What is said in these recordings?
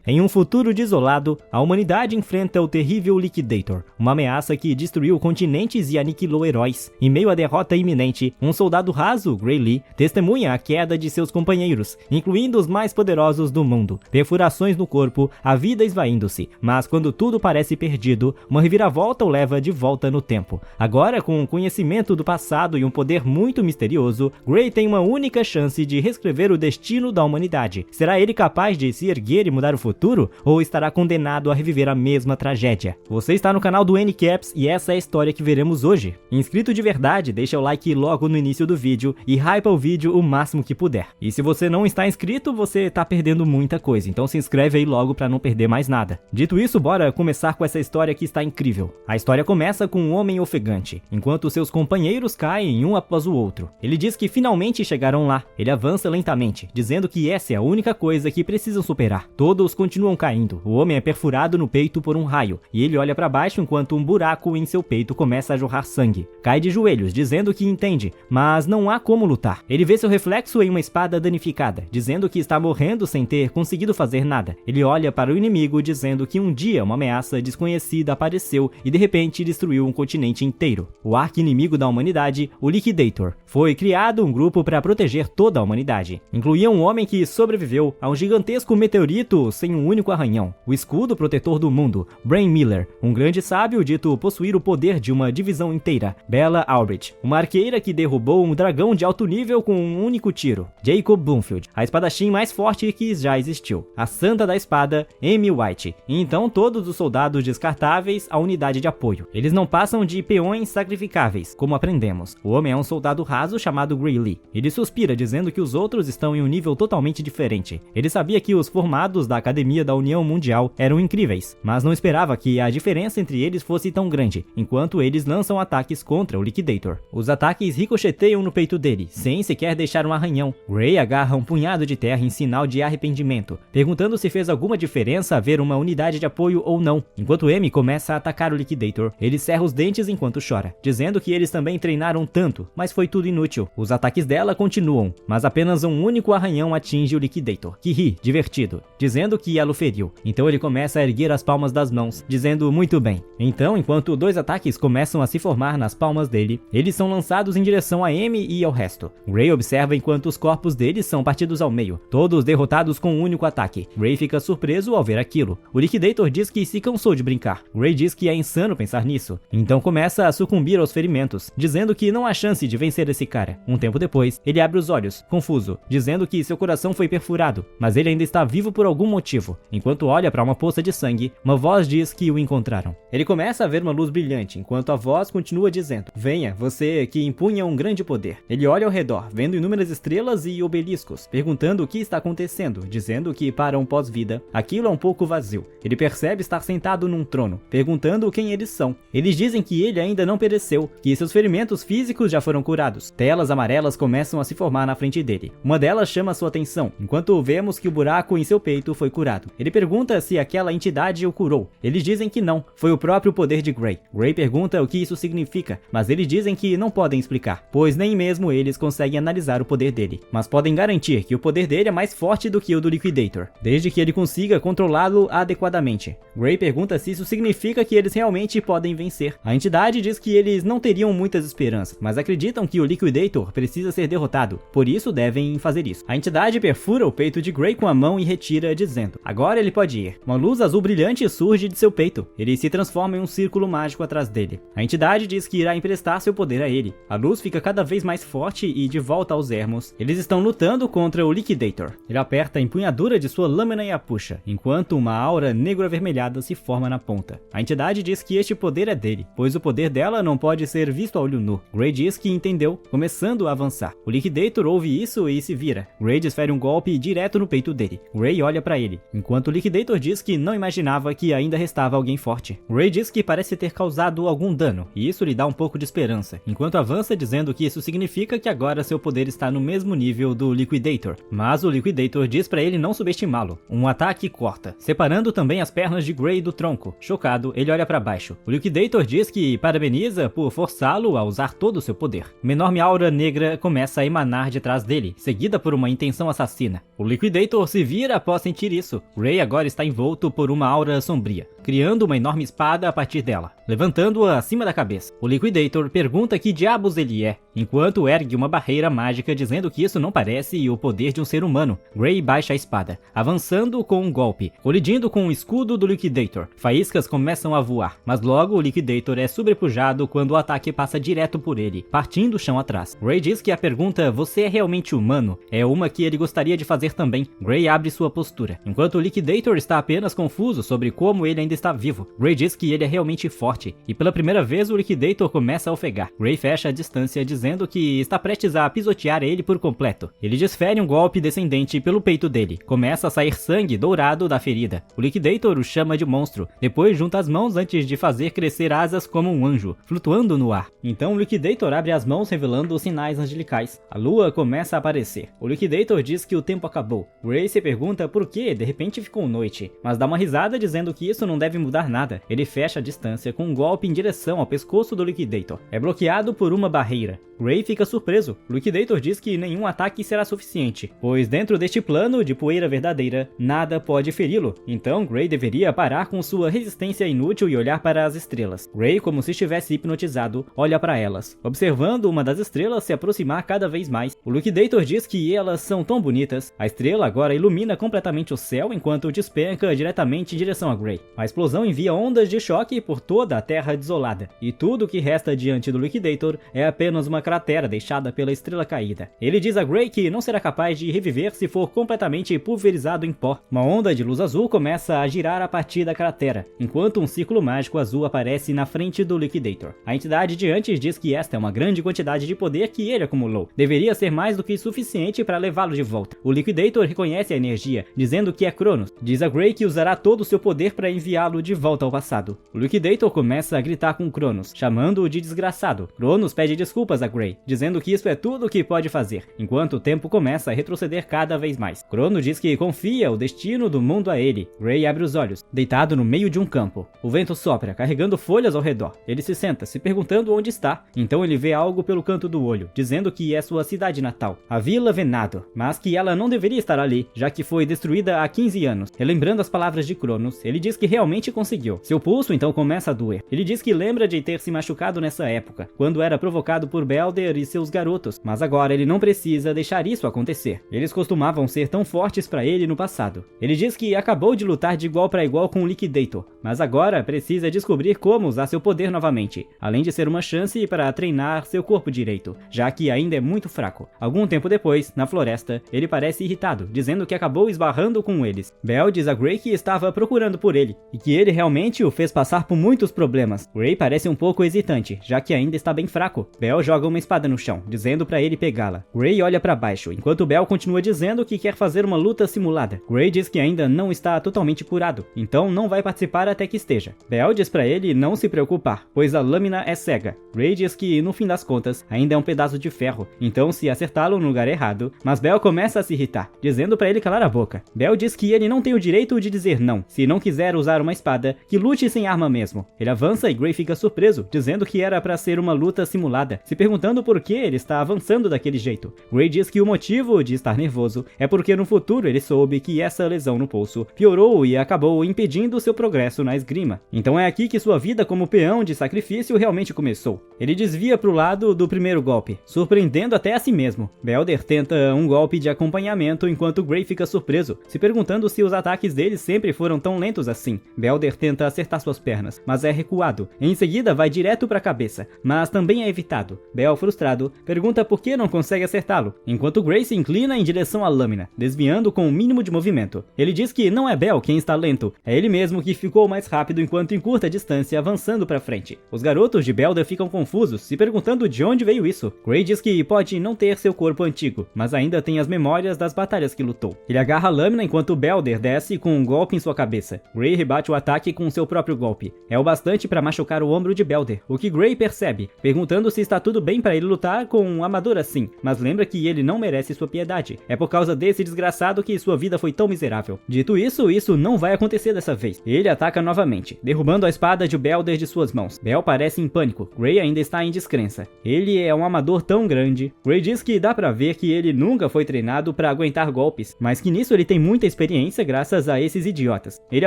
Em um futuro desolado, a humanidade enfrenta o terrível Liquidator, uma ameaça que destruiu continentes e aniquilou heróis. Em meio à derrota iminente, um soldado raso, Gray Lee, testemunha a queda de seus companheiros, incluindo os mais poderosos do mundo. Perfurações no corpo, a vida esvaindo-se, mas quando tudo parece perdido, uma reviravolta o leva de volta no tempo. Agora, com o conhecimento do passado e um poder muito misterioso, Gray tem uma única chance de reescrever o destino da humanidade. Será ele capaz de se erguer e mudar o futuro? Ou estará condenado a reviver a mesma tragédia? Você está no canal do NCaps e essa é a história que veremos hoje. Inscrito de verdade, deixa o like logo no início do vídeo e hypa o vídeo o máximo que puder. E se você não está inscrito, você está perdendo muita coisa, então se inscreve aí logo para não perder mais nada. Dito isso, bora começar com essa história que está incrível. A história começa com um homem ofegante, enquanto seus companheiros caem um após o outro. Ele diz que finalmente chegaram lá. Ele avança lentamente, dizendo que essa é a única coisa que precisam superar. Todos continuam caindo. O homem é perfurado no peito por um raio, e ele olha para baixo enquanto um buraco em seu peito começa a jorrar sangue. Cai de joelhos, dizendo que entende, mas não há como lutar. Ele vê seu reflexo em uma espada danificada, dizendo que está morrendo sem ter conseguido fazer nada. Ele olha para o inimigo, dizendo que um dia uma ameaça desconhecida apareceu e de repente destruiu um continente inteiro. O arqui-inimigo da humanidade, o Liquidator. Foi criado um grupo para proteger toda a humanidade. Incluía um homem que sobreviveu a um gigantesco meteorito sem um único arranhão. O escudo protetor do mundo, Brain Miller. Um grande sábio dito possuir o poder de uma divisão inteira, Bella Albrecht. Uma arqueira que derrubou um dragão de alto nível com um único tiro, Jacob Bloomfield. A espadachim mais forte que já existiu, a Santa da Espada, Amy White. E então todos os soldados descartáveis, a unidade de apoio. Eles não passam de peões sacrificáveis, como aprendemos. O homem é um soldado raso chamado Gray Lee. Ele suspira, dizendo que os outros estão em um nível totalmente diferente. Ele sabia que os formados da Academia da União Mundial eram incríveis, mas não esperava que a diferença entre eles fosse tão grande, enquanto eles lançam ataques contra o Liquidator. Os ataques ricocheteiam no peito dele, sem sequer deixar um arranhão. Gray agarra um punhado de terra em sinal de arrependimento, perguntando se fez alguma diferença haver uma unidade de apoio ou não. Enquanto Amy começa a atacar o Liquidator, ele cerra os dentes enquanto chora, dizendo que eles também treinaram tanto, mas foi tudo inútil. Os ataques dela continuam, mas apenas um único arranhão atinge o Liquidator, que ri, divertido, dizendo que ela o feriu. Então ele começa a erguer as palmas das mãos, dizendo muito bem. Então, enquanto dois ataques começam a se formar nas palmas dele, eles são lançados em direção a Amy e ao resto. Gray observa enquanto os corpos deles são partidos ao meio, todos derrotados com um único ataque. Gray fica surpreso ao ver aquilo. O Liquidator diz que se cansou de brincar. Gray diz que é insano pensar nisso. Então começa a sucumbir aos ferimentos, dizendo que não há chance de vencer esse cara. Um tempo depois, ele abre os olhos, confuso, dizendo que seu coração foi perfurado, mas ele ainda está vivo por algum motivo. Enquanto olha para uma poça de sangue, uma voz diz que o encontraram. Ele começa a ver uma luz brilhante, enquanto a voz continua dizendo: venha, você que impunha um grande poder. Ele olha ao redor, vendo inúmeras estrelas e obeliscos, perguntando o que está acontecendo, dizendo que para um pós-vida, aquilo é um pouco vazio. Ele percebe estar sentado num trono, perguntando quem eles são. Eles dizem que ele ainda não pereceu, que seus ferimentos físicos já foram curados. Telas amarelas começam a se formar na frente dele. Uma delas chama sua atenção, enquanto vemos que o buraco em seu peito foi curado. Ele pergunta se aquela entidade o curou. Eles dizem que não, foi o próprio poder de Gray. Gray pergunta o que isso significa, mas eles dizem que não podem explicar, pois nem mesmo eles conseguem analisar o poder dele, mas podem garantir que o poder dele é mais forte do que o do Liquidator, desde que ele consiga controlá-lo adequadamente. Gray pergunta se isso significa que eles realmente podem vencer. A entidade diz que eles não teriam muitas esperanças, mas acreditam que o Liquidator precisa ser derrotado, por isso devem fazer isso. A entidade perfura o peito de Gray com a mão e retira, dizendo: agora ele pode ir. Uma luz azul brilhante surge de seu peito. Ele se transforma em um círculo mágico atrás dele. A entidade diz que irá emprestar seu poder a ele. A luz fica cada vez mais forte e de volta aos ermos. Eles estão lutando contra o Liquidator. Ele aperta a empunhadura de sua lâmina e a puxa, enquanto uma aura negro-avermelhada se forma na ponta. A entidade diz que este poder é dele, pois o poder dela não pode ser visto a olho nu. Gray diz que entendeu, começando a avançar. O Liquidator ouve isso e se vira. Gray desfere um golpe direto no peito dele. Gray olha para ele, enquanto o Liquidator diz que não imaginava que ainda restava alguém forte. Gray diz que parece ter causado algum dano, e isso lhe dá um pouco de esperança, enquanto avança dizendo que isso significa que agora seu poder está no mesmo nível do Liquidator. Mas o Liquidator diz para ele não subestimá-lo. Um ataque corta, separando também as pernas de Gray do tronco. Chocado, ele olha para baixo. O Liquidator diz que parabeniza por forçá-lo a usar todo o seu poder. Uma enorme aura negra começa a emanar de trás dele, seguida por uma intenção assassina. O Liquidator se vira após sentir isso. disso, Gray agora está envolto por uma aura sombria, criando uma enorme espada a partir dela, levantando-a acima da cabeça. O Liquidator pergunta que diabos ele é, enquanto ergue uma barreira mágica dizendo que isso não parece o poder de um ser humano. Gray baixa a espada, avançando com um golpe, colidindo com o escudo do Liquidator. Faíscas começam a voar, mas logo o Liquidator é sobrepujado quando o ataque passa direto por ele, partindo o chão atrás. Gray diz que a pergunta "você é realmente humano?" é uma que ele gostaria de fazer também. Gray abre sua postura, enquanto o Liquidator está apenas confuso sobre como ele ainda está vivo. Gray diz que ele é realmente forte, e pela primeira vez o Liquidator começa a ofegar. Gray fecha a distância dizendo que está prestes a pisotear ele por completo. Ele desfere um golpe descendente pelo peito dele. Começa a sair sangue dourado da ferida. O Liquidator o chama de monstro, depois junta as mãos antes de fazer crescer asas como um anjo, flutuando no ar. Então o Liquidator abre as mãos revelando os sinais angelicais. A lua começa a aparecer. O Liquidator diz que o tempo acabou. Gray se pergunta por que de repente ficou noite, mas dá uma risada dizendo que isso não deve mudar nada. Ele fecha a distância com um golpe em direção ao pescoço do Liquidator. É bloqueado por uma barreira. Gray fica surpreso. O Liquidator diz que nenhum ataque será suficiente, pois dentro deste plano de poeira verdadeira, nada pode feri-lo. Então Gray deveria parar com sua resistência inútil e olhar para as estrelas. Gray, como se estivesse hipnotizado, olha para elas, observando uma das estrelas se aproximar cada vez mais. O Liquidator diz que elas são tão bonitas. A estrela agora ilumina completamente o céu enquanto despenca diretamente em direção a Gray. A explosão envia ondas de choque por toda a terra desolada, e tudo o que resta diante do Liquidator é apenas uma cratera deixada pela estrela caída. Ele diz a Gray que não será capaz de reviver se for completamente pulverizado em pó. Uma onda de luz azul começa a girar a partir da cratera, enquanto um círculo mágico azul aparece na frente do Liquidator. A entidade de antes diz que esta é uma grande quantidade de poder que ele acumulou. Deveria ser mais do que suficiente para levá-lo de volta. O Liquidator reconhece a energia, dizendo que é Cronos. Diz a Gray que usará todo o seu poder para enviá-lo de volta ao passado. O Liquidator começa a gritar com Cronos, chamando-o de desgraçado. Cronos pede desculpas a Gray, dizendo que isso é tudo o que pode fazer, enquanto o tempo começa a retroceder cada vez mais. Cronos diz que confia o destino do mundo a ele. Gray abre os olhos, deitado no meio de um campo. O vento sopra, carregando folhas ao redor. Ele se senta, se perguntando onde está. Então ele vê algo pelo canto do olho, dizendo que é sua cidade natal, a Vila Venado, mas que ela não deveria estar ali, já que foi destruída há 15 anos. Relembrando as palavras de Cronos, ele diz que realmente conseguiu. Seu pulso então começa a doer. Ele diz que lembra de ter se machucado nessa época, quando era provocado por Belder e seus garotos, mas agora ele não precisa deixar isso acontecer. Eles costumavam ser tão fortes para ele no passado. Ele diz que acabou de lutar de igual para igual com o Liquidator, mas agora precisa descobrir como usar seu poder novamente, além de ser uma chance para treinar seu corpo direito, já que ainda é muito fraco. Algum tempo depois, na floresta, ele parece irritado, dizendo que acabou esbarrando com eles. Bell diz a Gray que estava procurando por ele, e que ele realmente o fez passar por muitos problemas. Gray parece um pouco hesitante, já que ainda está bem fraco. Bell joga uma espada no chão, dizendo para ele pegá-la. Gray olha para baixo, enquanto Bell continua dizendo que quer fazer uma luta simulada. Gray diz que ainda não está totalmente curado, então não vai participar até que esteja. Bell diz para ele não se preocupar, pois a lâmina é cega. Gray diz que, no fim das contas, ainda é um pedaço de ferro, então se acertá-lo no lugar errado, mas Bell começa a se irritar, dizendo para ele calar a boca. Bell diz que ele não tem o direito de dizer não, se não quiser usar uma espada, que lute sem arma mesmo. Ele avança e Gray fica surpreso, dizendo que era para ser uma luta simulada, se perguntando por que ele está avançando daquele jeito. Gray diz que o motivo de estar nervoso é porque no futuro ele soube que essa lesão no pulso piorou e acabou impedindo seu progresso na esgrima. Então é aqui que sua vida como peão de sacrifício realmente começou. Ele desvia para o lado do primeiro golpe, surpreendendo até a si mesmo. Belder tenta um golpe de acompanhamento enquanto Gray fica surpreso, se perguntando se os ataques dele sempre foram tão lentos assim. Belder tenta acertar suas pernas, mas é recuado. Em seguida vai direto para a cabeça, mas também é evitado. Bell, frustrado, pergunta por que não consegue acertá-lo, enquanto Gray se inclina em direção à lâmina, desviando com o mínimo de movimento. Ele diz que não é Bell quem está lento, é ele mesmo que ficou mais rápido enquanto em curta distância avançando para frente. Os garotos de Belder ficam confusos, se perguntando de onde veio isso. Gray diz que pode não ter seu corpo antigo, mas ainda tem as memórias das batalhas que lutou. Ele agarra a lâmina enquanto Belder desce com um golpe em sua cabeça. Gray rebate o ataque com seu próprio golpe. É o bastante para machucar o ombro de Belder, o que Gray percebe, perguntando se está tudo bem para ele lutar com um amador assim, mas lembra que ele não merece sua piedade. É por causa desse desgraçado que sua vida foi tão miserável. Dito isso, isso não vai acontecer dessa vez. Ele ataca ataca novamente, derrubando a espada de Belder de suas mãos. Bel parece em pânico, Gray ainda está em descrença. Ele é um amador tão grande. Gray diz que dá pra ver que ele nunca foi treinado pra aguentar golpes, mas que nisso ele tem muita experiência graças a esses idiotas. Ele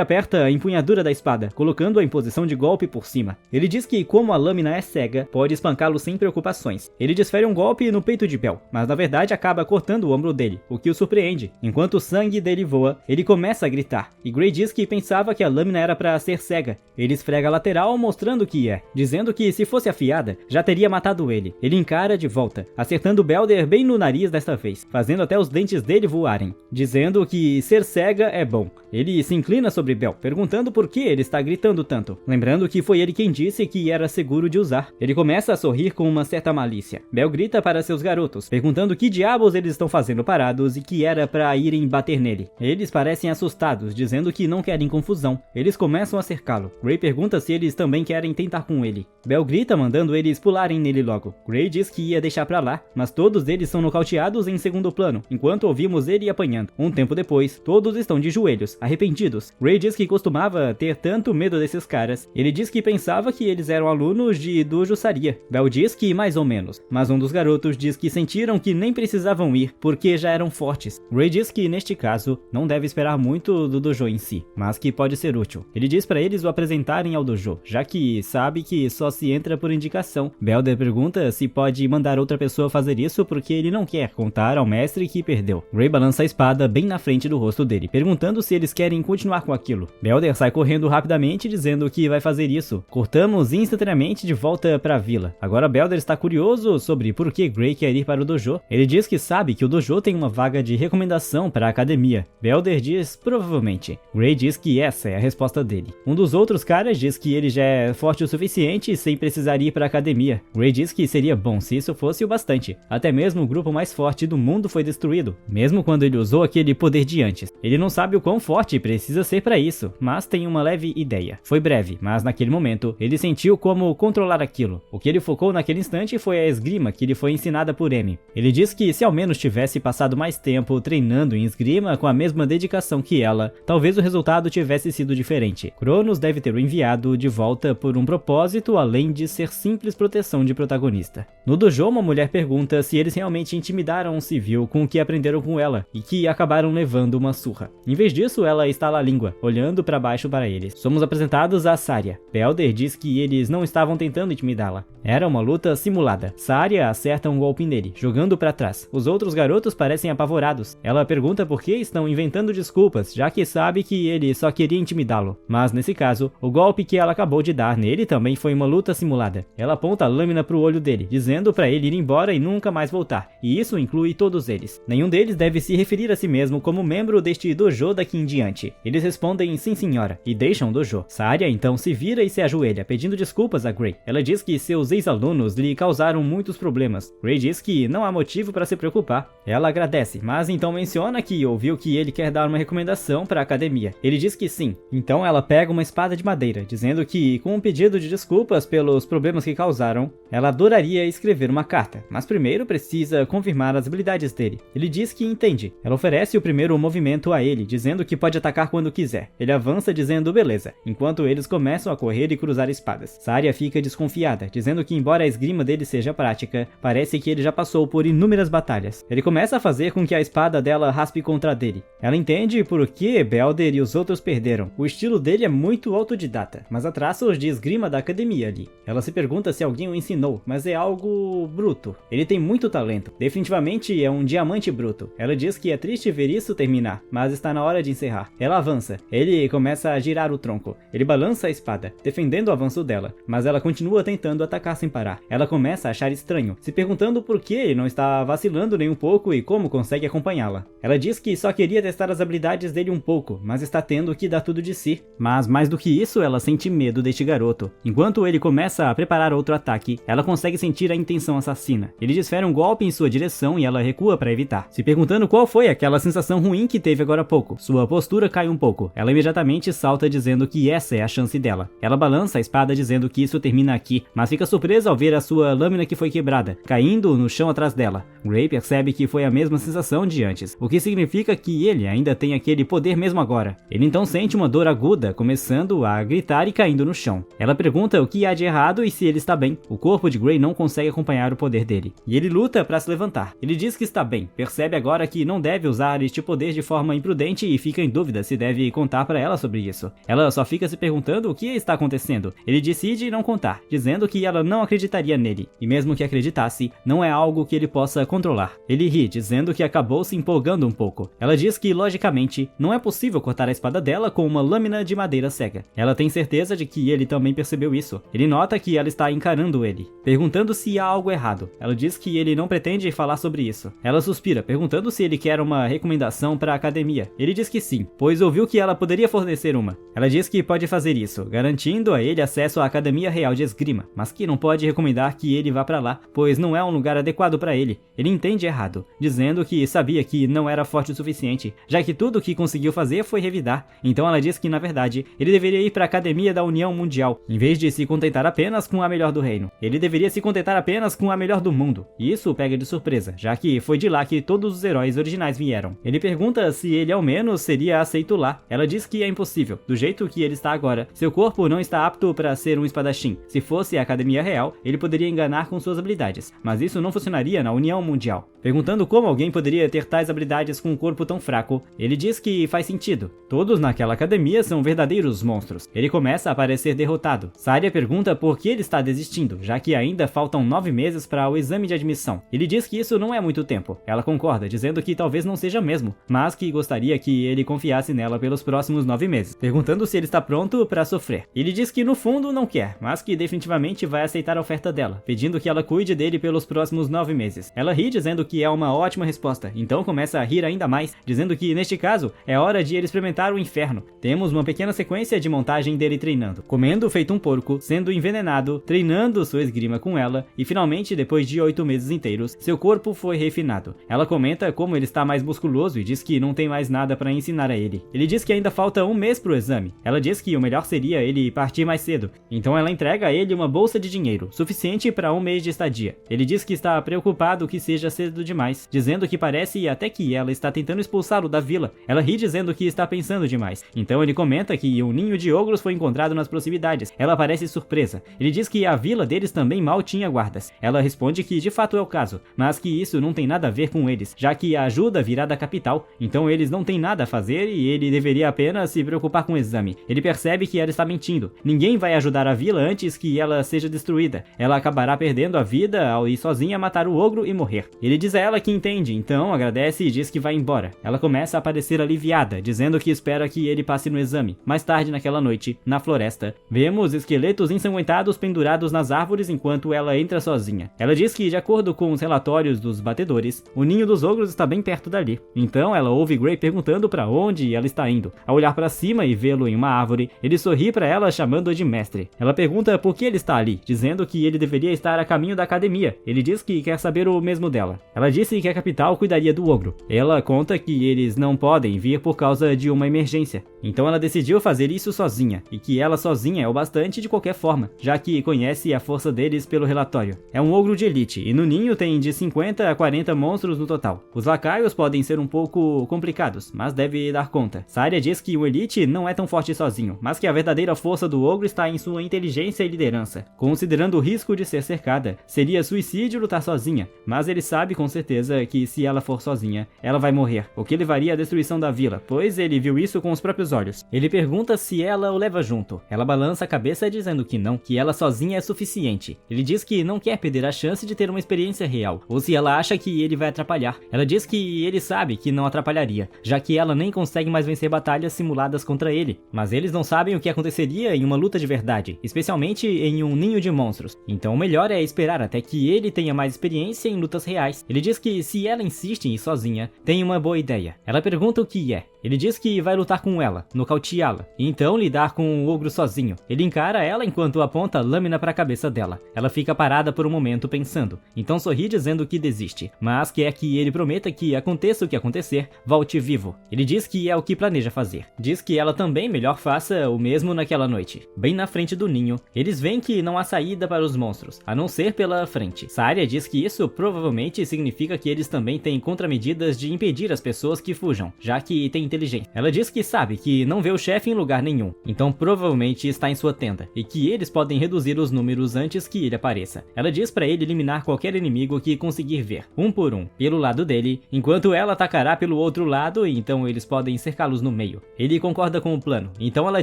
aperta a empunhadura da espada, colocando-a em posição de golpe por cima. Ele diz que como a lâmina é cega, pode espancá-lo sem preocupações. Ele desfere um golpe no peito de Bel, mas na verdade acaba cortando o ombro dele, o que o surpreende. Enquanto o sangue dele voa, ele começa a gritar, e Gray diz que pensava que a lâmina era pra ser cega. Ele esfrega a lateral mostrando que é, dizendo que se fosse afiada, já teria matado ele. Ele encara de volta, acertando Belder bem no nariz desta vez, fazendo até os dentes dele voarem, dizendo que ser cega é bom. Ele se inclina sobre Bel, perguntando por que ele está gritando tanto, lembrando que foi ele quem disse que era seguro de usar. Ele começa a sorrir com uma certa malícia. Bel grita para seus garotos, perguntando que diabos eles estão fazendo parados e que era para irem bater nele. Eles parecem assustados, dizendo que não querem confusão. Eles começam a cercá-lo. Gray pergunta se eles também querem tentar com ele. Bel grita mandando eles pularem nele logo. Gray diz que ia deixar pra lá, mas todos eles são nocauteados em segundo plano, enquanto ouvimos ele apanhando. Um tempo depois, todos estão de joelhos, arrependidos. Gray diz que costumava ter tanto medo desses caras. Ele diz que pensava que eles eram alunos de Dojo Saria. Bel diz que mais ou menos, mas um dos garotos diz que sentiram que nem precisavam ir, porque já eram fortes. Gray diz que neste caso, não deve esperar muito do dojo em si, mas que pode ser útil. Ele diz para eles o apresentarem ao dojo, já que sabe que só se entra por indicação. Belder pergunta se pode mandar outra pessoa fazer isso porque ele não quer contar ao mestre que perdeu. Gray balança a espada bem na frente do rosto dele, perguntando se eles querem continuar com aquilo. Belder sai correndo rapidamente dizendo que vai fazer isso. Cortamos instantaneamente de volta para a vila. Agora Belder está curioso sobre por que Gray quer ir para o dojo. Ele diz que sabe que o dojo tem uma vaga de recomendação para a academia. Belder diz provavelmente. Gray diz que essa é a resposta dele. Um dos outros caras diz que ele já é forte o suficiente sem precisar ir para a academia. Gray diz que seria bom se isso fosse o bastante. Até mesmo o grupo mais forte do mundo foi destruído, mesmo quando ele usou aquele poder de antes. Ele não sabe o quão forte precisa ser para isso, mas tem uma leve ideia. Foi breve, mas naquele momento, ele sentiu como controlar aquilo. O que ele focou naquele instante foi a esgrima que lhe foi ensinada por Emi. Ele diz que se ao menos tivesse passado mais tempo treinando em esgrima com a mesma dedicação que ela, talvez o resultado tivesse sido diferente. Cronos deve ter o enviado de volta por um propósito além de ser simples proteção de protagonista. No dojo, uma mulher pergunta se eles realmente intimidaram um civil com o que aprenderam com ela e que acabaram levando uma surra. Em vez disso, ela estala a língua, olhando para baixo para eles. Somos apresentados a Saria. Belder diz que eles não estavam tentando intimidá-la. Era uma luta simulada. Saria acerta um golpe nele, jogando para trás. Os outros garotos parecem apavorados. Ela pergunta por que estão inventando desculpas, já que sabe que ele só queria intimidá-lo. Mas nesse caso, o golpe que ela acabou de dar nele também foi uma luta simulada. Ela aponta a lâmina pro olho dele, dizendo para ele ir embora e nunca mais voltar. E isso inclui todos eles. Nenhum deles deve se referir a si mesmo como membro deste dojo daqui em diante. Eles respondem sim senhora e deixam o dojo. Saria então se vira e se ajoelha, pedindo desculpas a Gray. Ela diz que seus ex-alunos lhe causaram muitos problemas. Gray diz que não há motivo para se preocupar. Ela agradece, mas então menciona que ouviu que ele quer dar uma recomendação para a academia. Ele diz que sim. Então ela pega uma espada de madeira, dizendo que, com um pedido de desculpas pelos problemas que causaram, ela adoraria escrever uma carta, mas primeiro precisa confirmar as habilidades dele. Ele diz que entende. Ela oferece o primeiro movimento a ele, dizendo que pode atacar quando quiser. Ele avança dizendo beleza, enquanto eles começam a correr e cruzar espadas. Saria fica desconfiada, dizendo que embora a esgrima dele seja prática, parece que ele já passou por inúmeras batalhas. Ele começa a fazer com que a espada dela raspe contra a dele. Ela entende por que Belder e os outros perderam. O estilo dele é muito autodidata, mas há traços de esgrima da academia ali. Ela se pergunta se alguém o ensinou, mas é algo bruto. Ele tem muito talento. Definitivamente é um diamante bruto. Ela diz que é triste ver isso terminar, mas está na hora de encerrar. Ela avança. Ele começa a girar o tronco. Ele balança a espada, defendendo o avanço dela, mas ela continua tentando atacar sem parar. Ela começa a achar estranho, se perguntando por que ele não está vacilando nem um pouco e como consegue acompanhá-la. Ela diz que só queria testar as habilidades dele um pouco, mas está tendo que dar tudo de si. Mas mais do que isso, ela sente medo deste garoto. Enquanto ele começa a preparar outro ataque, ela consegue sentir a intenção assassina. Ele desfere um golpe em sua direção e ela recua para evitar, se perguntando qual foi aquela sensação ruim que teve agora há pouco. Sua postura cai um pouco. Ela imediatamente salta dizendo que essa é a chance dela. Ela balança a espada dizendo que isso termina aqui, mas fica surpresa ao ver a sua lâmina que foi quebrada, caindo no chão atrás dela. Gray percebe que foi a mesma sensação de antes, o que significa que ele ainda tem aquele poder mesmo agora. Ele então sente uma dor aguda ajuda, começando a gritar e caindo no chão. Ela pergunta o que há de errado e se ele está bem. O corpo de Gray não consegue acompanhar o poder dele, e ele luta para se levantar. Ele diz que está bem, percebe agora que não deve usar este poder de forma imprudente e fica em dúvida se deve contar para ela sobre isso. Ela só fica se perguntando o que está acontecendo. Ele decide não contar, dizendo que ela não acreditaria nele, e mesmo que acreditasse, não é algo que ele possa controlar. Ele ri, dizendo que acabou se empolgando um pouco. Ela diz que, logicamente, não é possível cortar a espada dela com uma lâmina de madeira cega. Ela tem certeza de que ele também percebeu isso. Ele nota que ela está encarando ele, perguntando se há algo errado. Ela diz que ele não pretende falar sobre isso. Ela suspira, perguntando se ele quer uma recomendação para a academia. Ele diz que sim, pois ouviu que ela poderia fornecer uma. Ela diz que pode fazer isso, garantindo a ele acesso à Academia Real de Esgrima, mas que não pode recomendar que ele vá para lá, pois não é um lugar adequado para ele. Ele entende errado, dizendo que sabia que não era forte o suficiente, já que tudo o que conseguiu fazer foi revidar. Então ela diz que, na verdade, ele deveria ir para a Academia da União Mundial, em vez de se contentar apenas com a melhor do reino. Ele deveria se contentar apenas com a melhor do mundo. E isso o pega de surpresa, já que foi de lá que todos os heróis originais vieram. Ele pergunta se ele ao menos seria aceito lá. Ela diz que é impossível, do jeito que ele está agora. Seu corpo não está apto para ser um espadachim. Se fosse a Academia Real, ele poderia enganar com suas habilidades, mas isso não funcionaria na União Mundial. Perguntando como alguém poderia ter tais habilidades com um corpo tão fraco, ele diz que faz sentido. Todos naquela academia são verdadeiros monstros. Ele começa a parecer derrotado. Saria pergunta por que ele está desistindo, já que ainda faltam 9 meses para o exame de admissão. Ele diz que isso não é muito tempo. Ela concorda, dizendo que talvez não seja mesmo, mas que gostaria que ele confiasse nela pelos próximos 9 meses, perguntando se ele está pronto para sofrer. Ele diz que no fundo não quer, mas que definitivamente vai aceitar a oferta dela, pedindo que ela cuide dele pelos próximos 9 meses. Ela ri, dizendo que é uma ótima resposta, então começa a rir ainda mais, dizendo que neste caso é hora de ele experimentar o inferno. Temos uma pequena sequência de montagem dele treinando, comendo feito um porco, sendo envenenado, treinando sua esgrima com ela, e finalmente, depois de 8 meses inteiros, seu corpo foi refinado. Ela comenta como ele está mais musculoso e diz que não tem mais nada para ensinar a ele. Ele diz que ainda falta 1 mês pro exame. Ela diz que o melhor seria ele partir mais cedo, então ela entrega a ele uma bolsa de dinheiro, suficiente para 1 mês de estadia. Ele diz que está preocupado que seja cedo demais, dizendo que parece até que ela está tentando expulsá-lo da vila. Ela ri, dizendo que está pensando demais. Então ele comenta que um ninho de ogros foi encontrado nas proximidades. Ela parece surpresa. Ele diz que a vila deles também mal tinha guardas. Ela responde que de fato é o caso, mas que isso não tem nada a ver com eles, já que a ajuda virá da capital, então eles não têm nada a fazer e ele deveria apenas se preocupar com o exame. Ele percebe que ela está mentindo. Ninguém vai ajudar a vila antes que ela seja destruída. Ela acabará perdendo a vida ao ir sozinha matar o ogro e morrer. Ele diz a ela que entende, então agradece e diz que vai embora. Ela começa a parecer aliviada, dizendo que espera que ele passe no exame. Mais tarde naquela noite, na floresta, vemos esqueletos ensanguentados pendurados nas árvores enquanto ela entra sozinha. Ela diz que, de acordo com os relatórios dos batedores, o ninho dos ogros está bem perto dali. Então ela ouve Gray perguntando para onde ela está indo. Ao olhar para cima e vê-lo em uma árvore, ele sorri para ela, chamando-a de mestre. Ela pergunta por que ele está ali, dizendo que ele deveria estar a caminho da academia. Ele diz que quer saber o mesmo dela. Ela disse que a capital cuidaria do ogro. Ela conta que eles não podem vir por causa de uma emergência. Então ela decidiu fazer isso sozinha, e que ela sozinha é o bastante de qualquer forma, já que conhece a força deles pelo relatório. É um ogro de elite, e no ninho tem de 50 a 40 monstros no total. Os lacaios podem ser um pouco complicados, mas deve dar conta. Saria diz que o elite não é tão forte sozinho, mas que a verdadeira força do ogro está em sua inteligência e liderança. Considerando o risco de ser cercada, seria suicídio lutar sozinha, mas ele sabe com certeza que se ela for sozinha, ela vai morrer, o que levaria à destruição da vila, pois ele viu isso com os próprios olhos. Ele pergunta se ela o leva junto. Ela balança a cabeça dizendo que não, que ela sozinha é suficiente. Ele diz que não quer perder a chance de ter uma experiência real, ou se ela acha que ele vai atrapalhar. Ela diz que ele sabe que não atrapalharia, já que ela nem consegue mais vencer batalhas simuladas contra ele. Mas eles não sabem o que aconteceria em uma luta de verdade, especialmente em um ninho de monstros. Então o melhor é esperar até que ele tenha mais experiência em lutas reais. Ele diz que se ela insiste em ir sozinha, tem uma boa ideia. Ela pergunta o que é. Ele diz que vai lutar com ela, nocauteá-la, e então lidar com o ogro sozinho. Ele encara ela enquanto aponta a lâmina para a cabeça dela. Ela fica parada por um momento pensando, então sorri dizendo que desiste, mas quer que ele prometa que aconteça o que acontecer, volte vivo. Ele diz que é o que planeja fazer. Diz que ela também melhor faça o mesmo naquela noite. Bem na frente do ninho, eles veem que não há saída para os monstros, a não ser pela frente. Saria diz que isso provavelmente significa que eles também têm contramedidas de impedir as pessoas que fujam, já que tem inteligência. Ela diz que sabe que não vê o chefe em lugar nenhum, então provavelmente está em sua tenda, e que eles podem reduzir os números antes que ele apareça. Ela diz para ele eliminar qualquer inimigo que conseguir ver, um por um, pelo lado dele, enquanto ela atacará pelo outro lado e então eles podem cercá-los no meio. Ele concorda com o plano, então ela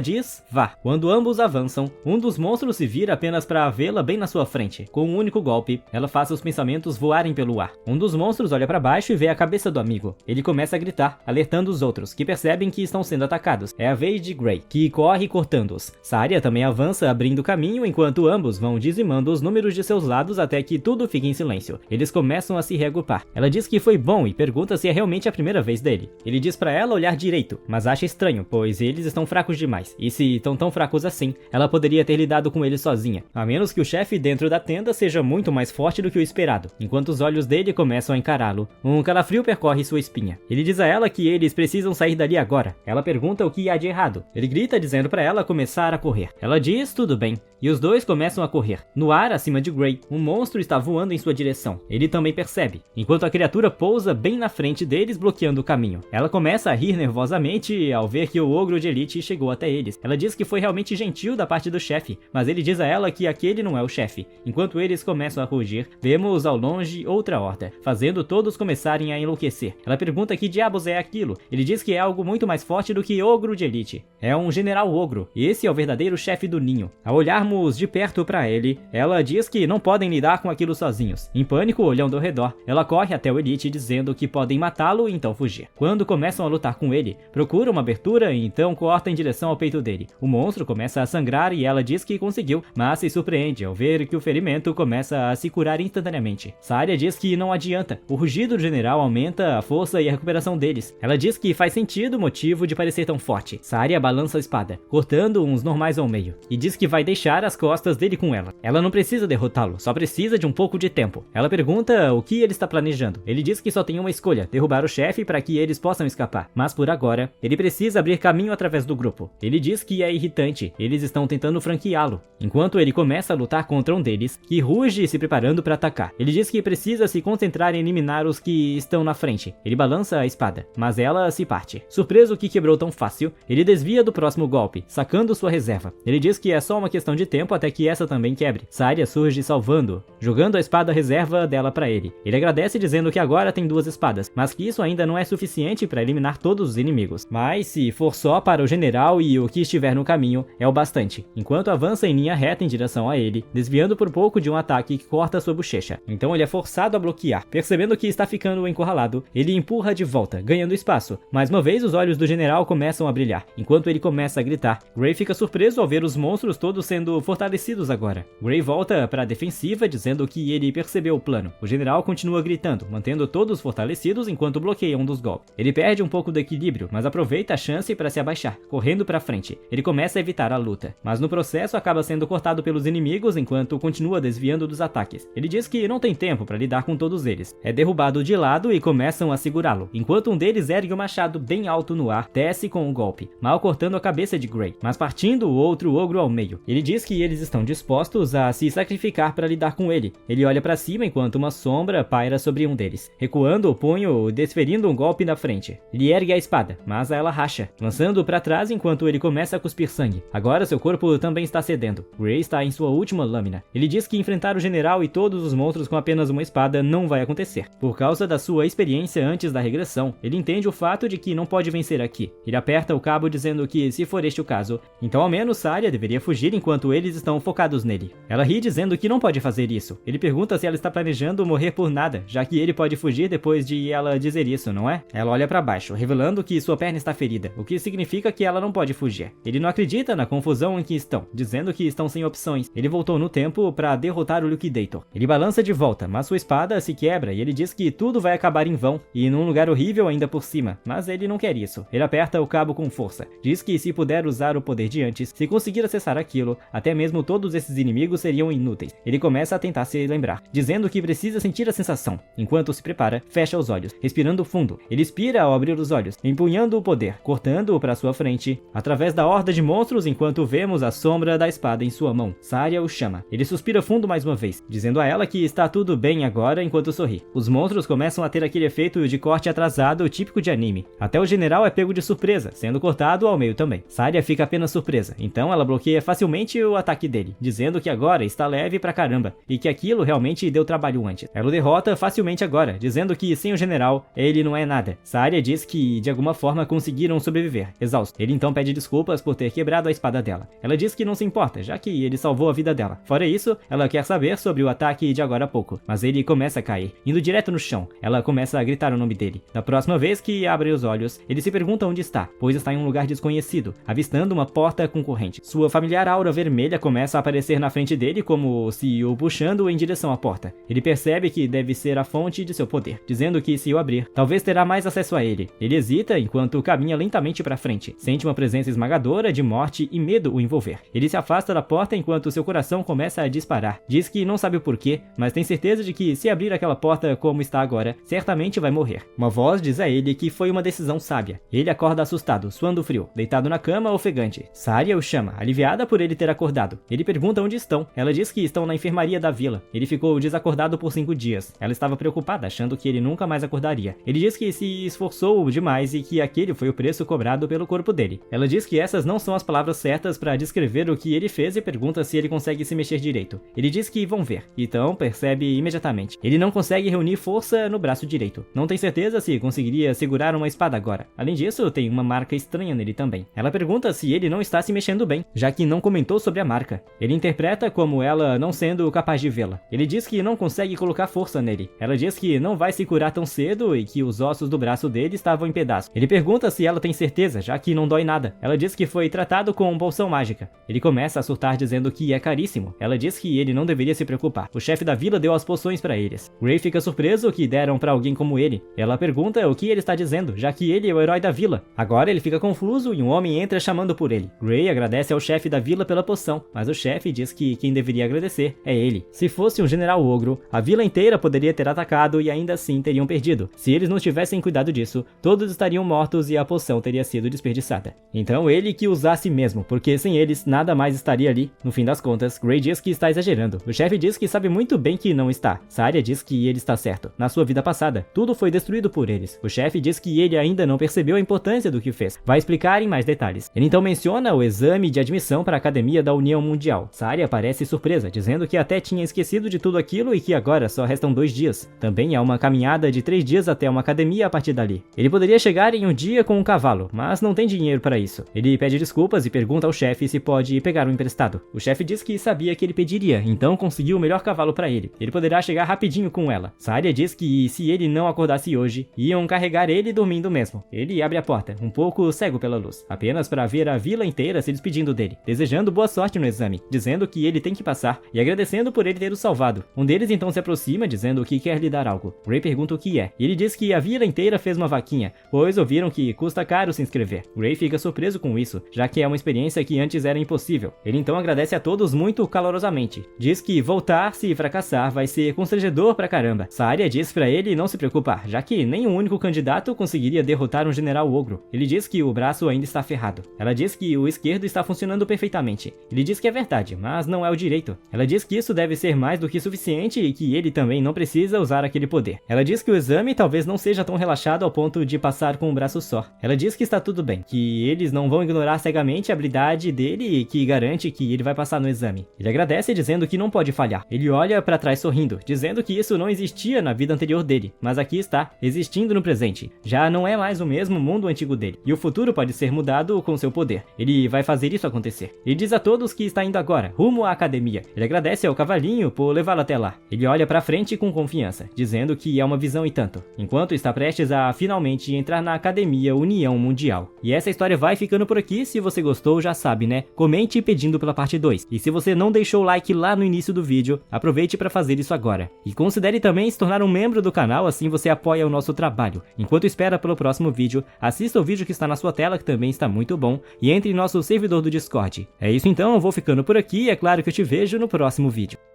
diz, vá. Quando ambos avançam, um dos monstros se vira apenas para vê-la bem na sua frente. Com um único golpe, ela faz seus pensamentos voarem pelo ar. Um dos monstros olha para baixo e vê a cabeça do amigo. Ele começa a gritar, alertando os outros, que percebem que estão sendo atacados. É a vez de Gray, que corre cortando-os. Saria também avança abrindo caminho enquanto ambos vão dizimando os números de seus lados até que tudo fique em silêncio. Eles começam a se reagrupar. Ela diz que foi bom e pergunta se é realmente a primeira vez dele. Ele diz para ela olhar direito, mas acha estranho, pois eles estão fracos demais. E se estão tão fracos assim, ela poderia ter lidado com eles sozinha. A menos que o chefe dentro da tenda seja muito mais forte do que o esperado. Enquanto os olhos dele começam a encará-lo, um calafrio percorre sua espinha. Ele diz a ela que eles precisam sair dali agora. Ela pergunta o que há de errado. Ele grita dizendo para ela começar a correr. Ela diz tudo bem, e os dois começam a correr. No ar acima de Gray, um monstro está voando em sua direção. Ele também percebe, enquanto a criatura pousa bem na frente deles, bloqueando o caminho. Ela começa a rir nervosamente ao ver que o ogro de elite chegou até eles. Ela diz que foi realmente gentil da parte do chefe, mas ele diz a ela que aquele não é o chefe. Enquanto eles começam a rugir, vemos ao longe outra horda, fazendo todos começarem a enlouquecer. Ela pergunta que diabos é aquilo. Ele diz que é algo muito mais forte do que ogro de elite. É um general ogro, e esse é o verdadeiro chefe do ninho. Ao olharmos de perto para ele, ela diz que não podem lidar com aquilo sozinhos. Em pânico, olhando ao redor, ela corre até o elite dizendo que podem matá-lo e então fugir. Quando começam a lutar com ele, procura uma abertura e então corta em direção ao peito dele. O monstro começa a sangrar e ela diz que conseguiu, mas se surpreende ao ver que o ferimento começa a se curar instantaneamente. Saria diz que não adianta. O rugido do general aumenta a força e a recuperação deles. Ela diz que faz sentido o motivo de parecer tão forte. Saria balança a espada, cortando uns normais ao meio, e diz que vai deixar as costas dele com ela. Ela não precisa derrotá-lo, só precisa de um pouco de tempo. Ela pergunta o que ele está planejando. Ele diz que só tem uma escolha, derrubar o chefe para que eles possam escapar. Mas por agora, ele precisa abrir caminho através do grupo. Ele diz que é irritante, eles estão tentando franqueá-lo, enquanto ele começa a lutar contra um deles, que ruge se preparando para atacar. Ele diz que precisa se concentrar em eliminar os que estão na frente. Ele balança a espada, mas ela se parte. Surpreso que quebrou tão fácil, ele desvia do próximo golpe, sacando sua reserva. Ele diz que é só uma questão de tempo até que essa também quebre. Saria surge salvando, jogando a espada reserva dela para ele. Ele agradece dizendo que agora tem 2 espadas, mas que isso ainda não é suficiente para eliminar todos os inimigos. Mas se for só para o general e o que estiver no caminho, é o bastante. Enquanto avança em linha reta em direção a ele, desviando por pouco de um ataque que corta sua bochecha. Então ele é forçado a bloquear. Percebendo que está ficando encurralado, ele empurra de volta, ganhando espaço. Mais uma vez os olhos do general começam a brilhar. Enquanto ele começa a gritar, Gray fica surpreso ao ver os monstros todos sendo fortalecidos agora. Gray volta para a defensiva, dizendo que ele percebeu o plano. O general continua gritando, mantendo todos fortalecidos enquanto bloqueia um dos golpes. Ele perde um pouco do equilíbrio, mas aproveita a chance para se abaixar, correndo para frente. Ele começa a evitar a luta, mas no processo acaba sendo cortado pelos inimigos enquanto continua desviando dos ataques. Ele diz que não tem tempo para lidar com todos eles. É derrubado de lado e começam a segurá-lo, enquanto um deles ergue o machado bem alto no ar, desce com um golpe, mal cortando a cabeça de Gray, mas partindo o outro ogro ao meio. Ele diz que eles estão dispostos a se sacrificar para lidar com ele. Ele olha para cima enquanto uma sombra paira sobre um deles, recuando o punho, desferindo um golpe na frente. Ele ergue a espada, mas ela racha, lançando para trás enquanto ele começa a cuspir sangue. Agora seu corpo também está cedendo. Gray está em sua última lâmina. Ele diz que enfrentar o general e todos os monstros com apenas uma espada não vai acontecer. Por causa da sua experiência antes da regressão, ele entende o fato de que não pode vencer aqui. Ele aperta o cabo dizendo que, se for este o caso, então ao menos Saria deveria fugir enquanto eles estão focados nele. Ela ri dizendo que não pode fazer isso. Ele pergunta se ela está planejando morrer por nada, já que ele pode fugir depois de ela dizer isso, não é? Ela olha para baixo, revelando que sua perna está ferida, o que significa que ela não pode fugir. Ele não acredita na confusão em que estão, dizendo que estão sem opções. Ele voltou no tempo para derrotar o Liquidator. Ele balança de volta, mas sua espada se quebra e ele diz que tudo vai acabar em vão, e num lugar horrível ainda por cima, mas ele não quer isso. Ele aperta o cabo com força. Diz que se puder usar o poder de antes, se conseguir acessar aquilo, até mesmo todos esses inimigos seriam inúteis. Ele começa a tentar se lembrar, dizendo que precisa sentir a sensação. Enquanto se prepara, fecha os olhos, respirando fundo. Ele expira ao abrir os olhos, empunhando o poder, cortando-o para sua frente, através da horda de monstros enquanto vemos a sombra da espada em sua mão. Saria o chama. Ele suspira fundo mais uma vez, dizendo a ela que está tudo bem agora enquanto sorri. Os monstros começam a ter aquele efeito de corte atrasado típico de anime. Até Até o general é pego de surpresa, sendo cortado ao meio também. Saria fica apenas surpresa, então ela bloqueia facilmente o ataque dele, dizendo que agora está leve pra caramba, e que aquilo realmente deu trabalho antes. Ela o derrota facilmente agora, dizendo que sem o general, ele não é nada. Saria diz que de alguma forma conseguiram sobreviver, exausto. Ele então pede desculpas por ter quebrado a espada dela. Ela diz que não se importa, já que ele salvou a vida dela. Fora isso, ela quer saber sobre o ataque de agora a pouco, mas ele começa a cair, indo direto no chão. Ela começa a gritar o nome dele. Da próxima vez que abre os olhos, ele se pergunta onde está, pois está em um lugar desconhecido, avistando uma porta com corrente. Sua familiar aura vermelha começa a aparecer na frente dele, como se o puxando em direção à porta. Ele percebe que deve ser a fonte de seu poder, dizendo que se o abrir, talvez terá mais acesso a ele. Ele hesita enquanto caminha lentamente para frente, sente uma presença esmagadora de morte e medo o envolver. Ele se afasta da porta enquanto seu coração começa a disparar. Diz que não sabe o porquê, mas tem certeza de que se abrir aquela porta como está agora, certamente vai morrer. Uma voz diz a ele que foi uma decisão sábia. Ele acorda assustado, suando frio, deitado na cama, ofegante. Saria o chama, aliviada por ele ter acordado. Ele pergunta onde estão. Ela diz que estão na enfermaria da vila. Ele ficou desacordado por 5 dias. Ela estava preocupada, achando que ele nunca mais acordaria. Ele diz que se esforçou demais e que aquele foi o preço cobrado pelo corpo dele. Ela diz que essas não são as palavras certas para descrever o que ele fez e pergunta se ele consegue se mexer direito. Ele diz que vão ver, então percebe imediatamente. Ele não consegue reunir força no braço direito. Não tem certeza se conseguiria segurar uma espada agora. Além disso, tem uma marca estranha nele também. Ela pergunta se ele não está se mexendo bem, já que não comentou sobre a marca. Ele interpreta como ela não sendo capaz de vê-la. Ele diz que não consegue colocar força nele. Ela diz que não vai se curar tão cedo e que os ossos do braço dele estavam em pedaços. Ele pergunta se ela tem certeza, já que não dói nada. Ela diz que foi tratado com poção mágica. Ele começa a surtar dizendo que é caríssimo. Ela diz que ele não deveria se preocupar. O chefe da vila deu as poções para eles. Gray fica surpreso que deram para alguém como ele. Ela pergunta o que ele está dizendo, já que ele é o herói da vila. Agora ele fica confuso e um homem entra chamando por ele. Gray agradece ao chefe da vila pela poção, mas o chefe diz que quem deveria agradecer é ele. Se fosse um general ogro, a vila inteira poderia ter atacado e ainda assim teriam perdido. Se eles não tivessem cuidado disso, todos estariam mortos e a poção teria sido desperdiçada. Então ele que usasse mesmo, porque sem eles nada mais estaria ali. No fim das contas, Gray diz que está exagerando. O chefe diz que sabe muito bem que não está. Saria diz que ele está certo. Na sua vida passada, tudo foi destruído por eles. O chefe diz que ele ainda não percebeu a importância do que fez. Vai explicar em mais detalhes. Ele então menciona o exame de admissão para a Academia da União Mundial. Saria parece surpresa, dizendo que até tinha esquecido de tudo aquilo e que agora só restam 2 dias. Também há uma caminhada de 3 dias até uma academia a partir dali. Ele poderia chegar em um dia com um cavalo, mas não tem dinheiro para isso. Ele pede desculpas e pergunta ao chefe se pode pegar um emprestado. O chefe diz que sabia que ele pediria, então conseguiu o melhor cavalo para ele. Ele poderá chegar rapidinho com ela. Saria diz que se ele não acordasse hoje, iam carregar ele dormindo mesmo. Ele abre a porta, um pouco cego pela luz, apenas para ver a vila inteira se despedindo dele, desejando boa sorte no exame, dizendo que ele tem que passar e agradecendo por ele ter o salvado. Um deles então se aproxima, dizendo que quer lhe dar algo. Gray pergunta o que é, e ele diz que a vila inteira fez uma vaquinha, pois ouviram que custa caro se inscrever. Gray fica surpreso com isso, já que é uma experiência que antes era impossível. Ele então agradece a todos muito calorosamente. Diz que voltar se fracassar vai ser constrangedor pra caramba. Saria diz pra ele não se preocupar, já que nem um único candidato conseguiria derrotar um general ogro. Ele diz que o braço ainda está ferrado. Ela diz que o esquerdo está funcionando perfeitamente. Ele diz que é verdade, mas não é o direito. Ela diz que isso deve ser mais do que suficiente e que ele também não precisa usar aquele poder. Ela diz que o exame talvez não seja tão relaxado ao ponto de passar com um braço só. Ela diz que está tudo bem, que eles não vão ignorar cegamente a habilidade dele e que garante que ele vai passar no exame. Ele agradece dizendo que não pode falhar. Ele olha para trás sorrindo, dizendo que isso não existia na vida anterior dele, mas aqui está, existindo no presente. Já não é mais o mesmo mundo antigo dele, e o futuro pode ser mudado com seu poder. Ele vai fazer isso acontecer. Ele diz a todos que está indo agora, rumo à academia. Ele agradece ao cavalinho por levá-lo até lá. Ele olha para frente com confiança, dizendo que é uma visão e tanto, enquanto está prestes a finalmente entrar na Academia União Mundial. E essa história vai ficando por aqui. Se você gostou, já sabe, né? Comente pedindo pela parte 2. E se você não deixou o like lá no início do vídeo, aproveite para fazer isso agora. E considere também se tornar um membro do canal, assim você apoia o nosso trabalho. Enquanto espera pelo próximo vídeo, assista o vídeo que está na sua tela, que também está muito bom, e entre em nosso servidor do Discord. É isso então, eu vou ficando por aqui e é claro que eu te vejo no próximo vídeo.